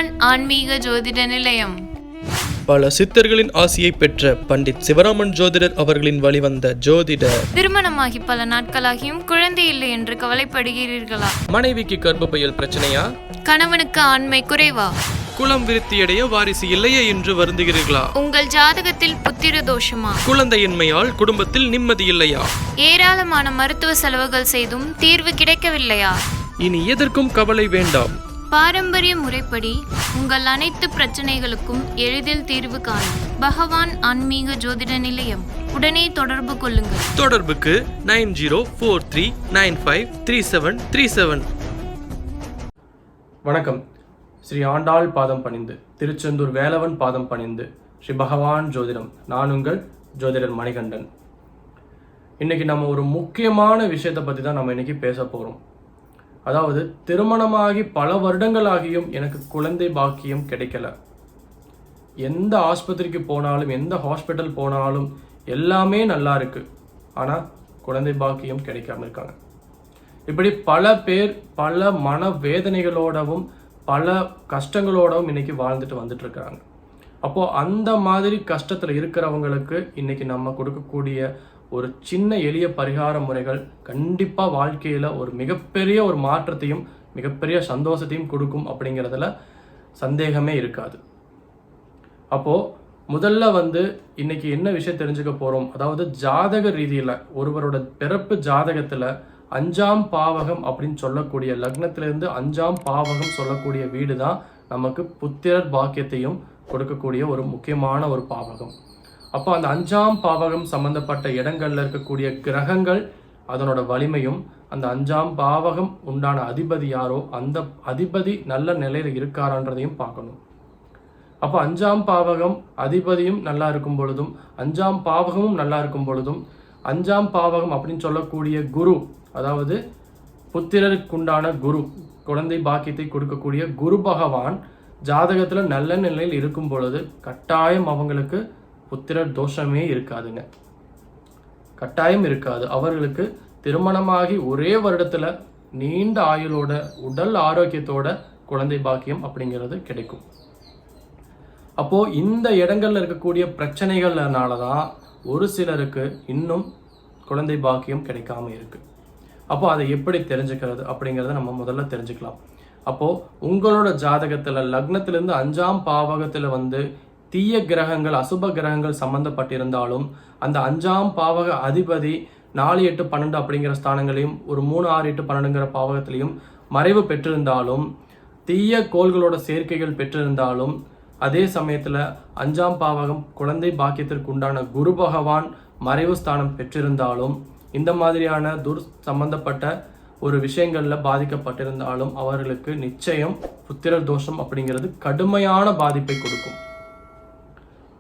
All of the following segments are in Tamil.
பகவான் ஆன்மீக ஜோதிட நிலையம். பல சித்தர்களின் ஆசியை பெற்ற பண்டிட் சிவராமன் ஜோதிடர் அவர்களின் வழிவந்த ஜோதிடர். திருமணமாகி பல நாட்களாகியும் குழந்தை இல்லை என்று கவலைப்படுகிறீர்களா? மனைவிக்கு கர்ப்பப்பையில் பிரச்சனையா? கணவனுக்கு ஆண்மை குறைவா? குலம் விருத்தியடைய வாரிசு இல்லையே என்று வருந்துகிறீர்களா? உங்கள் ஜாதகத்தில் புத்திர தோஷமா? குழந்தையின்மையால் குடும்பத்தில் நிம்மதி இல்லையா? ஏராளமான மருத்துவ செலவுகள் செய்தும் தீர்வு கிடைக்கவில்லையா? இனி எதற்கும் கவலை வேண்டாம். பாரம்பரிய முறைப்படி உங்கள் அனைத்து பிரச்சனைகளுக்கும் எளிதில் தீர்வு காணும் பகவான் ஆன்மீக ஜோதிட நிலையம். உடனே தொடர்பு கொள்ளுங்கள். தொடர்புக்கு 9043953737. வணக்கம். ஸ்ரீ ஆண்டாள் பாதம் பணிந்து, திருச்செந்தூர் வேலவன் பாதம் பணிந்து, ஸ்ரீ பகவான் ஜோதிடம். நான் உங்கள் ஜோதிடர் மணிகண்டன். இன்னைக்கு நம்ம ஒரு முக்கியமான விஷயத்தை பற்றி தான் நம்ம இன்னைக்கு பேச போகிறோம். அதாவது, திருமணமாகி பல வருடங்களாகியும் எனக்கு குழந்தை பாக்கியம் கிடைக்கல. எந்த ஆஸ்பத்திரிக்கு போனாலும், எந்த ஹாஸ்பிட்டல் போனாலும் எல்லாமே நல்லா இருக்கு, ஆனால் குழந்தை பாக்கியம் கிடைக்காம இருக்காங்க. இப்படி பல பேர் பல மன வேதனைகளோடவும் பல கஷ்டங்களோடவும் இன்னைக்கு வாழ்ந்துட்டு வந்துட்டு இருக்காங்க. அப்போது அந்த மாதிரி கஷ்டத்தில் இருக்கிறவங்களுக்கு இன்னைக்கு நம்ம கொடுக்கக்கூடிய ஒரு சின்ன எளிய பரிகார முறைகள் கண்டிப்பாக வாழ்க்கையில் ஒரு மிகப்பெரிய ஒரு மாற்றத்தையும் மிகப்பெரிய சந்தோஷத்தையும் கொடுக்கும் அப்படிங்கிறதுல சந்தேகமே இருக்காது. அப்போது முதல்ல இன்னைக்கு என்ன விஷயம் தெரிஞ்சுக்க போகிறோம், அதாவது ஜாதக ரீதியில் ஒருவரோட பிறப்பு ஜாதகத்தில் 5ஆம் பாவகம் அப்படின்னு சொல்லக்கூடிய லக்னத்திலிருந்து 5ஆம் பாவகம் சொல்லக்கூடிய வீடு தான் நமக்கு புத்திரர் பாக்கியத்தையும் கொடுக்கக்கூடிய ஒரு முக்கியமான ஒரு பாவகம். அப்போ அந்த 5ஆம் பாவகம் சம்பந்தப்பட்ட இடங்கள்ல இருக்கக்கூடிய கிரகங்கள் அதனோட வலிமையும், அந்த 5ஆம் பாவகம் உண்டான அதிபதி யாரோ அந்த அதிபதி நல்ல நிலையில இருக்காரான்றதையும் பார்க்கணும். அப்போ 5ஆம் பாவகம் அதிபதியும் நல்லா இருக்கும் பொழுதும் 5ஆம் பாவகமும் நல்லா இருக்கும் பொழுதும் 5ஆம் பாவகம் அப்படின்னு சொல்லக்கூடிய குரு, அதாவது புத்திரருக்குண்டான குரு, குழந்தை பாக்கியத்தை கொடுக்கக்கூடிய குரு பகவான் ஜாதகத்துல நல்ல நிலையில் இருக்கும் பொழுது கட்டாயம் அவங்களுக்கு புத்திரர் தோஷமே இருக்காதுங்க. கட்டாயம் இருக்காது. அவர்களுக்கு திருமணமாகி ஒரே வருடத்துல நீண்ட ஆயுளோட உடல் ஆரோக்கியத்தோட குழந்தை பாக்கியம் அப்படிங்கிறது கிடைக்கும். அப்போ இந்த இடங்கள்ல இருக்கக்கூடிய பிரச்சனைகள்னாலதான் ஒரு சிலருக்கு இன்னும் குழந்தை பாக்கியம் கிடைக்காம இருக்கு. அப்போ அதை எப்படி தெரிஞ்சுக்கிறது அப்படிங்கிறத நம்ம முதல்ல தெரிஞ்சுக்கலாம். அப்போ உங்களோட ஜாதகத்துல லக்னத்திலிருந்து 5ஆம் பாவகத்துல தீய கிரகங்கள், அசுப கிரகங்கள் சம்பந்தப்பட்டிருந்தாலும், அந்த 5ஆம் பாவக அதிபதி 4, 8, 12 அப்படிங்கிற ஸ்தானங்களையும் ஒரு 3, 6, 8, 12ங்கிற பாவகத்திலையும் மறைவு பெற்றிருந்தாலும், தீய கோள்களோட சேர்க்கைகள் பெற்றிருந்தாலும், அதே சமயத்துல 5ஆம் பாவகம் குழந்தை பாக்கியத்திற்கு உண்டான குரு பகவான் மறைவு ஸ்தானம் பெற்றிருந்தாலும், இந்த மாதிரியான சம்பந்தப்பட்ட ஒரு விஷயங்கள்ல பாதிக்கப்பட்டிருந்தாலும் அவர்களுக்கு நிச்சயம் புத்திரர் தோஷம் அப்படிங்கிறது கடுமையான பாதிப்பை கொடுக்கும்.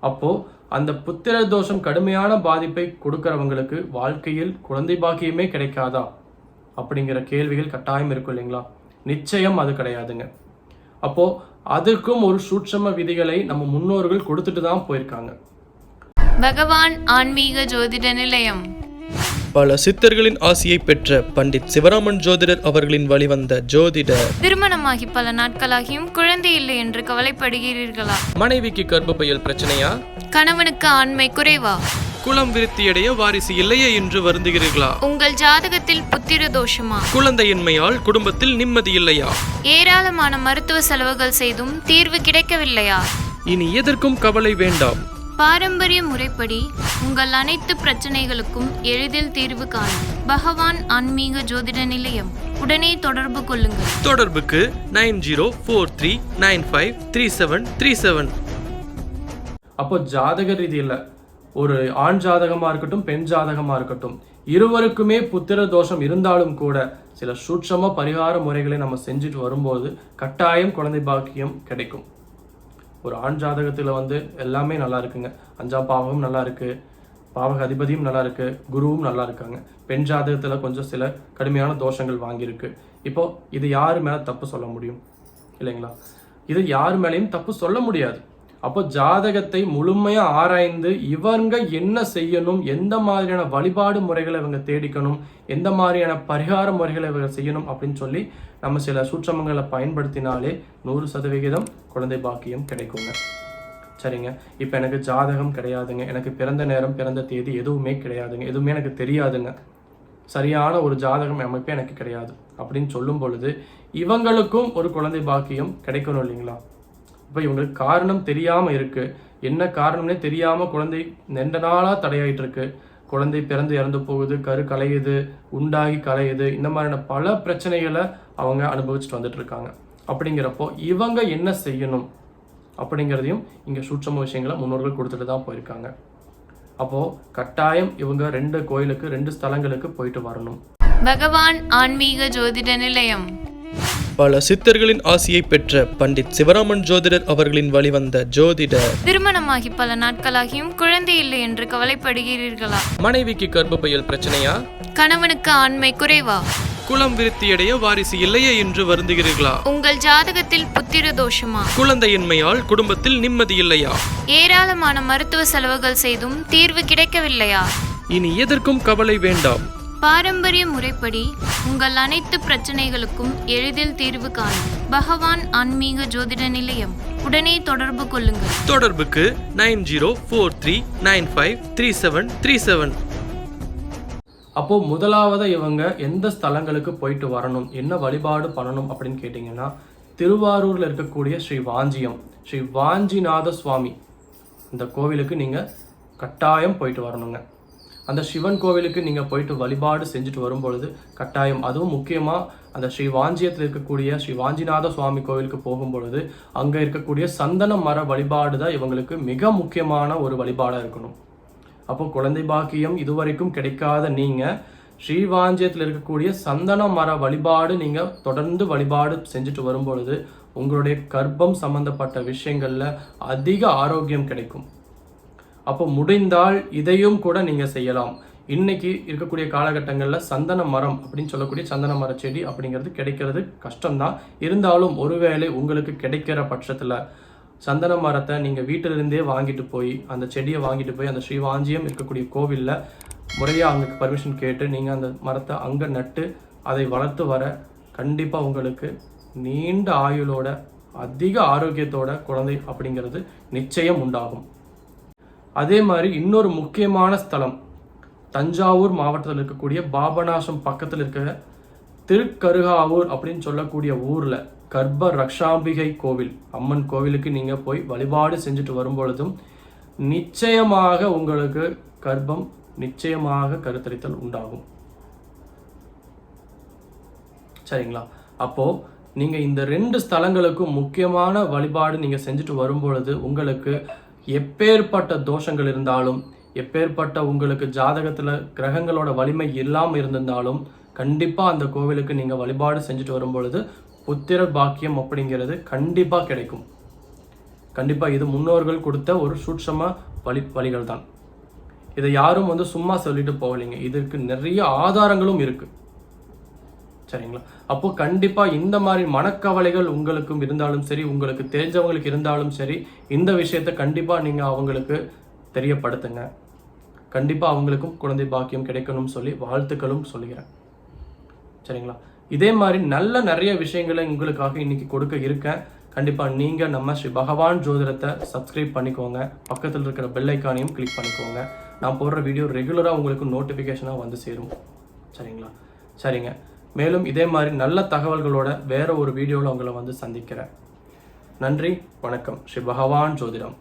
அப்போ அந்த புத்திரர் தோஷம் கடுமையான பாதிப்பை கொடுக்கிறவங்களுக்கு வாழ்க்கையில் குழந்தை பாக்கியமே கிடைக்காதா அப்படிங்கிற கேள்விகள் கட்டாயம் இருக்கும் இல்லைங்களா? நிச்சயம் அது கிடையாதுங்க. அப்போ அதுக்கும் ஒரு சூட்சம விதிகளை நம்ம முன்னோர்கள் கொடுத்துட்டு தான் போயிருக்காங்க. பகவான் ஆன்மீக ஜோதிட நிலையம். பல சித்தர்களின் ஆசியை பெற்ற பண்டிட் சிவராமன் ஜோதிடர் அவர்களின் வழிவந்த ஜோதிடர். திருமணமாகி பல நாட்களாகியும் குழந்தை இல்லை என்று கவலைப்படுகிறீர்களா? மனைவிக்கு கர்ப்பப்பையில் பிரச்சனையா? கணவனுக்கு ஆண்மை குறைவா? குலம் விருத்தியடைய வாரிசு இல்லையே என்று வருந்துகிறீர்களா? உங்கள் ஜாதகத்தில் புத்திர தோஷமா? குழந்தையின்மையால் குடும்பத்தில் நிம்மதி இல்லையா? ஏராளமான மருத்துவ செலவுகள் செய்தும் தீர்வு கிடைக்கவில்லையா? இனி எதற்கும் கவலை வேண்டாம். பாரம்பரிய முறைப்படி உங்கள் அனைத்து பிரச்சனைகளுக்கும் எளிதில் தீர்வு காணும் பகவான் ஆன்மீக ஜோதிட நிலையம். உடனே தொடர்பு கொள்ளுங்கள். தொடர்புக்கு 9043953737. அப்போ ஜாதக ரீதியில் ஒரு ஆண் ஜாதகமா இருக்கட்டும், பெண் ஜாதகமா இருக்கட்டும், இருவருக்குமே புத்திர தோஷம் இருந்தாலும் கூட சில சூட்சம பரிகார முறைகளை நம்ம செஞ்சுட்டு வரும்போது கட்டாயம் குழந்தை பாக்கியம் கிடைக்கும். ஒரு ஆண் ஜாதகத்தில் எல்லாமே நல்லா இருக்குங்க. 5ஆம் பாவகம் நல்லா இருக்கு, பாவக அதிபதியும் நல்லா இருக்கு, குருவும் நல்லா இருக்காங்க. பெண் ஜாதகத்தில் கொஞ்சம் சில கடுமையான தோஷங்கள் வாங்கியிருக்கு. இப்போ இது யாரு மேலே தப்பு சொல்ல முடியும் இல்லைங்களா? இது யார் மேலேயும் தப்பு சொல்ல முடியாது. அப்போ ஜாதகத்தை முழுமையாக ஆராய்ந்து இவங்க என்ன செய்யணும், எந்த மாதிரியான வழிபாடு முறைகளை இவங்க தேடிக்கணும், எந்த மாதிரியான பரிகார முறைகளை இவங்க செய்யணும் அப்படின்னு சொல்லி நம்ம சில சூட்சமங்களை பயன்படுத்தினாலே 100% குழந்தை பாக்கியம் கிடைக்குங்க. சரிங்க. இப்போ எனக்கு ஜாதகம் கிடையாதுங்க, எனக்கு பிறந்த நேரம் பிறந்த தேதி எதுவுமே கிடையாதுங்க, எதுவுமே எனக்கு தெரியாதுங்க, சரியான ஒரு ஜாதகம் அமைப்பே எனக்கு கிடையாது அப்படின்னு சொல்லும் பொழுது இவங்களுக்கும் ஒரு குழந்தை பாக்கியம் கிடைக்கணும் இல்லைங்களா? இப்போ இவங்களுக்கு காரணம் தெரியாமல் இருக்குது, என்ன காரணம்னே தெரியாமல் குழந்தை நீண்ட நாளாக தடையாயிட்டு இருக்கு, குழந்தை பிறந்து இறந்து போகுது, கரு கலையுது, உண்டாகி கலையுது, இந்த மாதிரியான பல பிரச்சனைகளை அவங்க அனுபவிச்சுட்டு வந்துட்டு இருக்காங்க. அப்படிங்கிறப்போ இவங்க என்ன செய்யணும் அப்படிங்கிறதையும் இங்கே சூட்சம விஷயங்களை முன்னோர்கள் கொடுத்துட்டு தான் போயிருக்காங்க. அப்போது கட்டாயம் இவங்க 2 கோயிலுக்கு 2 ஸ்தலங்களுக்கு போயிட்டு வரணும். பகவான் ஆன்மீக ஜோதிட நிலையம். பல சித்தர்களின் ஆசியை பெற்ற பண்டிட் சிவராமன் ஜோதிடர் அவர்களின் வழிவந்த ஜோதிடர். திருமணமாகி பல நாட்களாகியும் குழந்தை இல்லை என்று கவலைப்படுகிறீர்களா? மனைவிக்கு கர்ப்பப்பையில் பிரச்சனையா? கணவனுக்கு ஆண்மை குறைவா? குலம் விருத்தியடைய வாரிசு இல்லையே என்று வருந்துகிறீர்களா? உங்கள் ஜாதகத்தில் புத்திர தோஷமா? குழந்தையின்மையால் குடும்பத்தில் நிம்மதி இல்லையா? ஏராளமான மருத்துவ செலவுகள் செய்தும் தீர்வு கிடைக்கவில்லையா? இனி எதற்கும் கவலை வேண்டாம். பாரம்பரிய முறைப்படி உங்கள் அனைத்து பிரச்சனைகளுக்கும் எளிதில் தீர்வு காணும் பகவான் ஆன்மீக ஜோதிட நிலையம். உடனே தொடர்பு கொள்ளுங்கள். தொடர்புக்கு 9043953737. அப்போ முதலாவது இவங்க எந்த ஸ்தலங்களுக்கு போயிட்டு வரணும், என்ன வழிபாடு பண்ணணும் அப்படின்னு கேட்டிங்கன்னா, திருவாரூரில் இருக்கக்கூடிய ஸ்ரீ வாஞ்சிநாத சுவாமி இந்த கோவிலுக்கு நீங்கள் கட்டாயம் போயிட்டு வரணுங்க. அந்த சிவன் கோவிலுக்கு நீங்கள் போயிட்டு வழிபாடு செஞ்சுட்டு வரும்பொழுது கட்டாயம், அதுவும் முக்கியமாக அந்த ஸ்ரீ வாஞ்சியத்தில் இருக்கக்கூடிய ஸ்ரீ வாஞ்சிநாத சுவாமி கோவிலுக்கு போகும்பொழுது அங்கே இருக்கக்கூடிய சந்தன மர வழிபாடு தான் இவங்களுக்கு மிக முக்கியமான ஒரு வழிபாடாக இருக்கணும். அப்போ குழந்தை பாக்கியம் இதுவரைக்கும் கிடைக்காத நீங்கள் ஸ்ரீவாஞ்சியத்தில் இருக்கக்கூடிய சந்தன மர வழிபாடு நீங்கள் தொடர்ந்து வழிபாடு செஞ்சுட்டு வரும்பொழுது உங்களுடைய கர்ப்பம் சம்பந்தப்பட்ட விஷயங்களில் அதிக ஆரோக்கியம் கிடைக்கும். அப்போ முடிந்தால் இதையும் கூட நீங்கள் செய்யலாம். இன்னைக்கு இருக்கக்கூடிய காலகட்டங்களில் சந்தன மரம் அப்படின்னு சொல்லக்கூடிய சந்தன மர செடி அப்படிங்கிறது கிடைக்கிறது கஷ்டம்தான். இருந்தாலும் ஒருவேளை உங்களுக்கு கிடைக்கிற பட்சத்தில் சந்தன மரத்தை நீங்கள் வீட்டிலிருந்தே வாங்கிட்டு போய் அந்த செடியை வாங்கிட்டு போய் அந்த ஸ்ரீவாஞ்சியம் இருக்கக்கூடிய கோவிலில் முறையாக அங்கே பர்மிஷன் கேட்டு நீங்கள் அந்த மரத்தை அங்கே நட்டு அதை வளர்த்து வர கண்டிப்பாக உங்களுக்கு நீண்ட ஆயுளோட அதிக ஆரோக்கியத்தோட குழந்தை அப்படிங்கிறது நிச்சயம் உண்டாகும். அதே மாதிரி இன்னொரு முக்கியமான ஸ்தலம் தஞ்சாவூர் மாவட்டத்தில் இருக்கக்கூடிய பாபநாசம் பக்கத்தில் இருக்கிற திருக்கருகாவூர் அப்படின்னு சொல்லக்கூடிய ஊரில் கர்ப்ப ரக்ஷாம்பிகை கோவில் அம்மன் கோவிலுக்கு நீங்கள் போய் வழிபாடு செஞ்சுட்டு வரும்பொழுதும் நிச்சயமாக உங்களுக்கு கர்ப்பம் நிச்சயமாக கருத்தரித்தல் உண்டாகும். சரிங்களா? அப்போது நீங்கள் இந்த 2 ஸ்தலங்களுக்கும் முக்கியமான வழிபாடு நீங்கள் செஞ்சுட்டு வரும்பொழுது உங்களுக்கு எப்பேற்பட்ட தோஷங்கள் இருந்தாலும், எப்பேற்பட்ட உங்களுக்கு ஜாதகத்தில் கிரகங்களோட வலிமை இல்லாமல் இருந்திருந்தாலும் கண்டிப்பாக அந்த கோவிலுக்கு நீங்கள் வழிபாடு செஞ்சுட்டு வரும்பொழுது புத்திர பாக்கியம் அப்படிங்கிறது கண்டிப்பாக கிடைக்கும். கண்டிப்பாக இது முன்னோர்கள் கொடுத்த ஒரு சூட்சம வழிகள் தான். இதை யாரும் சும்மா சொல்லிட்டு போகலைங்க, இதற்கு நிறைய ஆதாரங்களும் இருக்கு. சரிங்களா? அப்போ கண்டிப்பாக இந்த மாதிரி மனக்கவலைகள் உங்களுக்கும் இருந்தாலும் சரி, உங்களுக்கு தெரிஞ்சவங்களுக்கு இருந்தாலும் சரி, இந்த விஷயத்த கண்டிப்பாக நீங்கள் அவங்களுக்கு தெரியப்படுத்துங்க. கண்டிப்பாக அவங்களுக்கும் குழந்தை பாக்கியம் கிடைக்கணும்னு சொல்லி வாழ்த்துக்களும் சொல்லுகிறேன். சரிங்களா? இதே மாதிரி நிறைய விஷயங்களை உங்களுக்காக இன்னைக்கு கொடுக்க இருக்கேன். கண்டிப்பாக நீங்கள் நம்ம ஸ்ரீ பகவான் ஜோதிடத்தை சப்ஸ்கிரைப் பண்ணிக்கோங்க, பக்கத்தில் இருக்கிற பெல் ஐக்கானையும் கிளிக் பண்ணிக்கோங்க. நான் போடுற வீடியோ ரெகுலராக உங்களுக்கு நோட்டிஃபிகேஷனாக வந்து சேரும். சரிங்களா? சரிங்க. மேலும் இதே மாதிரி நல்ல தகவல்களோட வேற ஒரு வீடியோவில் உங்களை சந்திக்கிறேன். நன்றி, வணக்கம். ஸ்ரீ பகவான் ஜோதிடம்.